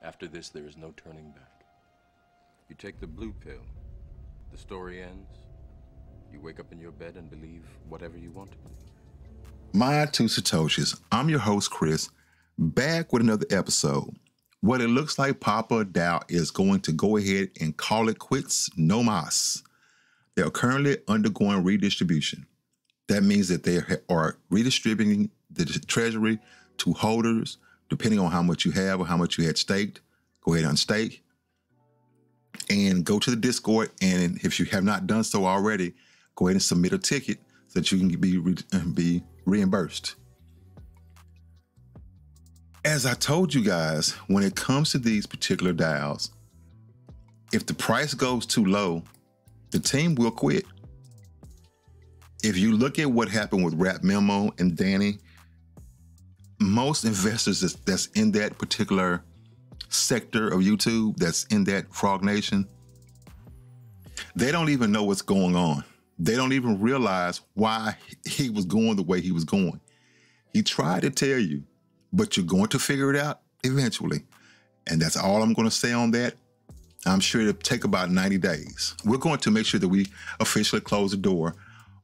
After this, there is no turning back. You take the blue pill. The story ends. You wake up in your bed and believe whatever you want to believe. My two Satoshis. I'm your host, Chris, back with another episode. What it looks like Papa Dao is going to go ahead and call it quits, no mas. They are currently undergoing redistribution. That means that they are redistributing the treasury to holders, depending on how much you have or how much you had staked. Go ahead and unstake. And go to the Discord, and if you have not done so already, go ahead and submit a ticket so that you can be reimbursed. As I told you guys, when it comes to these particular DAOs, if the price goes too low, the team will quit. If you look at what happened with Rap Memo and Danny, most investors that's in that particular sector of YouTube, that's in that Frog Nation, they don't even know what's going on. They don't even realize why he was going the way he was going. He tried to tell you, but you're going to figure it out eventually. And that's all I'm going to say on that. I'm sure it'll take about 90 days. We're going to make sure that we officially close the door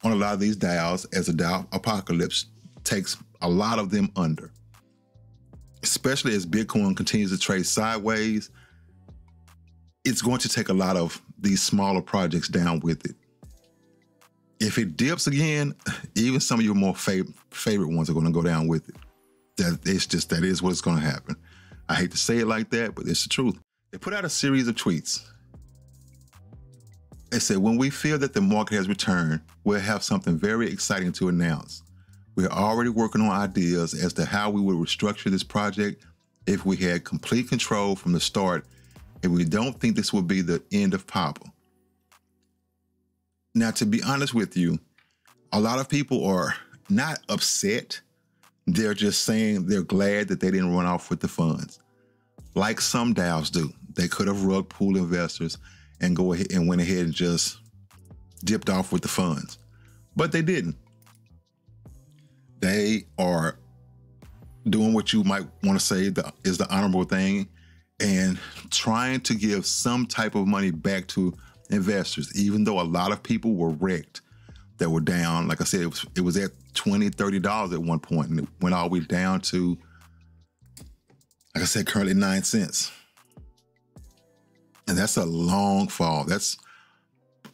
on a lot of these DAOs as the Daopocalypse takes a lot of them under. Especially as Bitcoin continues to trade sideways, it's going to take a lot of these smaller projects down with it. If it dips again, even some of your more favorite ones are going to go down with it. That is what's going to happen. I hate to say it like that, but it's the truth. They put out a series of tweets. They said, when we feel that the market has returned, we'll have something very exciting to announce. We're already working on ideas as to how we would restructure this project if we had complete control from the start, and we don't think this will be the end of Papa. Now, to be honest with you, a lot of people are not upset. They're just saying they're glad that they didn't run off with the funds. Like some DAOs do. They could have rug pool investors and went ahead and just dipped off with the funds. But they didn't. They are doing what you might want to say is the honorable thing and trying to give some type of money back to investors, even though a lot of people were wrecked that were down. Like I said, it was at $20, $30 at one point, and it went all the way down to, like I said, currently 9 cents. And that's a long fall. That's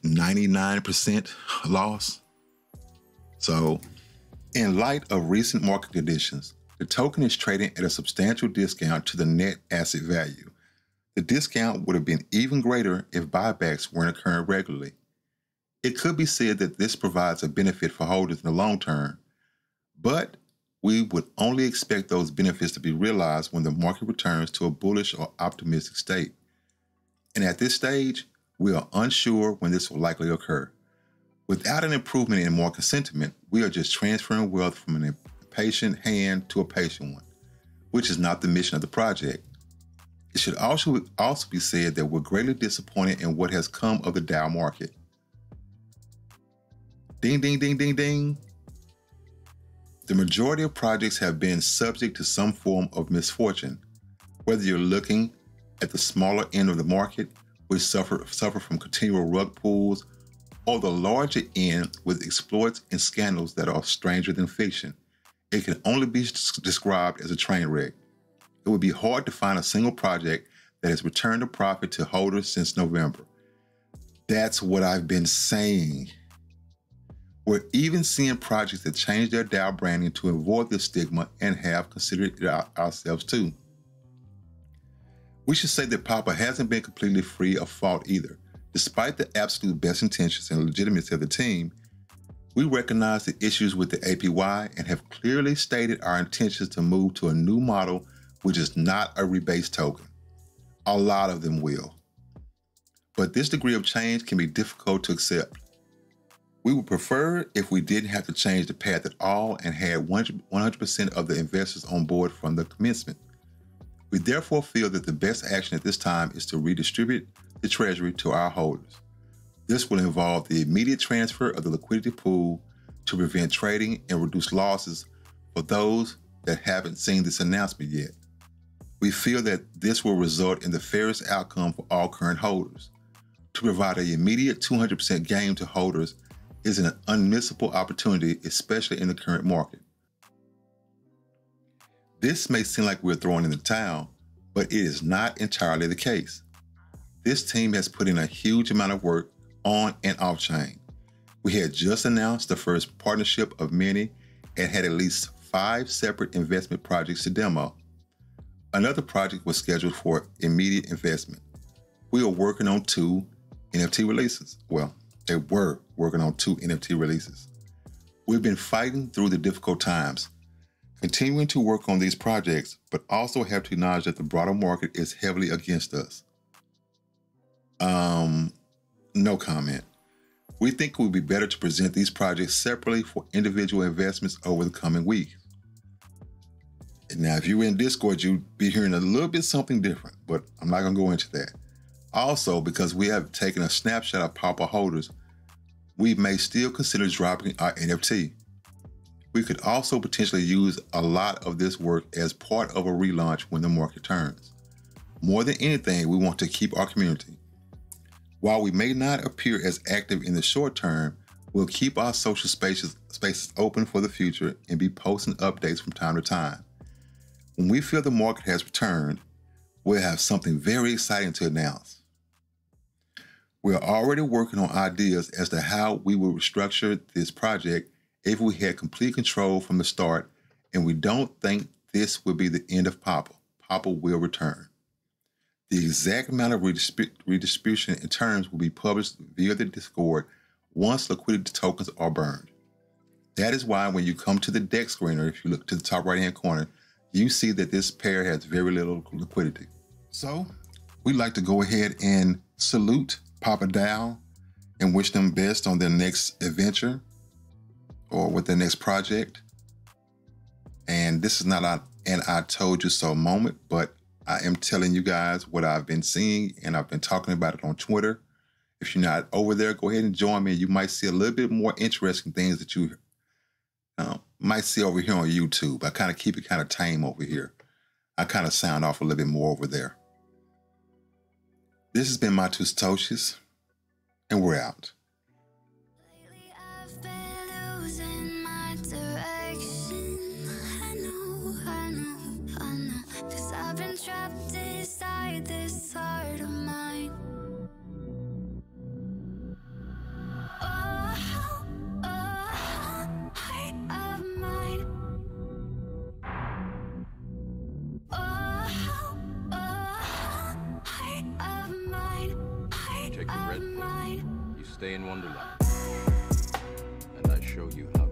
99% loss. So in light of recent market conditions, the token is trading at a substantial discount to the net asset value. The discount would have been even greater if buybacks weren't occurring regularly. It could be said that this provides a benefit for holders in the long term, but we would only expect those benefits to be realized when the market returns to a bullish or optimistic state. And at this stage, we are unsure when this will likely occur. Without an improvement in market sentiment, we are just transferring wealth from an impatient hand to a patient one, which is not the mission of the project. It should also be said that we're greatly disappointed in what has come of the DAO market. Ding, ding, ding, ding, ding. The majority of projects have been subject to some form of misfortune, whether you're looking at the smaller end of the market, which suffer from continual rug pulls, or the larger end with exploits and scandals that are stranger than fiction. It can only be described as a train wreck. It would be hard to find a single project that has returned a profit to holders since November. That's what I've been saying. We're even seeing projects that change their DAO branding to avoid this stigma and have considered it ourselves too. We should say that Papa hasn't been completely free of fault either. Despite the absolute best intentions and legitimacy of the team, we recognize the issues with the APY and have clearly stated our intentions to move to a new model which is not a rebased token. A lot of them will. But this degree of change can be difficult to accept. We would prefer if we didn't have to change the path at all and had 100% of the investors on board from the commencement. We therefore feel that the best action at this time is to redistribute the treasury to our holders. This will involve the immediate transfer of the liquidity pool to prevent trading and reduce losses for those that haven't seen this announcement yet. We feel that this will result in the fairest outcome for all current holders. To provide an immediate 200% gain to holders is an unmissable opportunity, especially in the current market. This may seem like we're throwing in the towel, but it is not entirely the case. This team has put in a huge amount of work on and off chain. We had just announced the first partnership of many and had at least 5 separate investment projects to demo. Another project was scheduled for immediate investment. We are working on 2 NFT releases. Well, they were working on 2 NFT releases. We've been fighting through the difficult times, continuing to work on these projects, but also have to acknowledge that the broader market is heavily against us. No comment. We think it would be better to present these projects separately for individual investments over the coming weeks. Now, if you were in Discord, you'd be hearing a little bit something different, but I'm not going to go into that. Also, because we have taken a snapshot of Papa holders, we may still consider dropping our NFT. We could also potentially use a lot of this work as part of a relaunch when the market turns. More than anything, we want to keep our community. While we may not appear as active in the short term, we'll keep our social spaces open for the future and be posting updates from time to time. When we feel the market has returned, we'll have something very exciting to announce. We are already working on ideas as to how we will restructure this project if we had complete control from the start, and we don't think this will be the end of Papa. Papa will return. The exact amount of redistribution and terms will be published via the Discord once liquidity tokens are burned. That is why when you come to the deck screener, if you look to the top right-hand corner, you see that this pair has very little liquidity. So we'd like to go ahead and salute Papa Dao and wish them best on their next adventure or with their next project. And this is not an I told you so moment, but I am telling you guys what I've been seeing, and I've been talking about it on Twitter. If you're not over there, go ahead and join me. You might see a little bit more interesting things that you might see over here on YouTube. I kind of keep it kind of tame over here. I kind of sound off a little bit more over there. This has been my two Satoshis, and we're out. Lately I've been losing my direction. I know, 'cause I've been trapped inside this heart of mine. Take the red pill. You stay in Wonderland, and I show you how.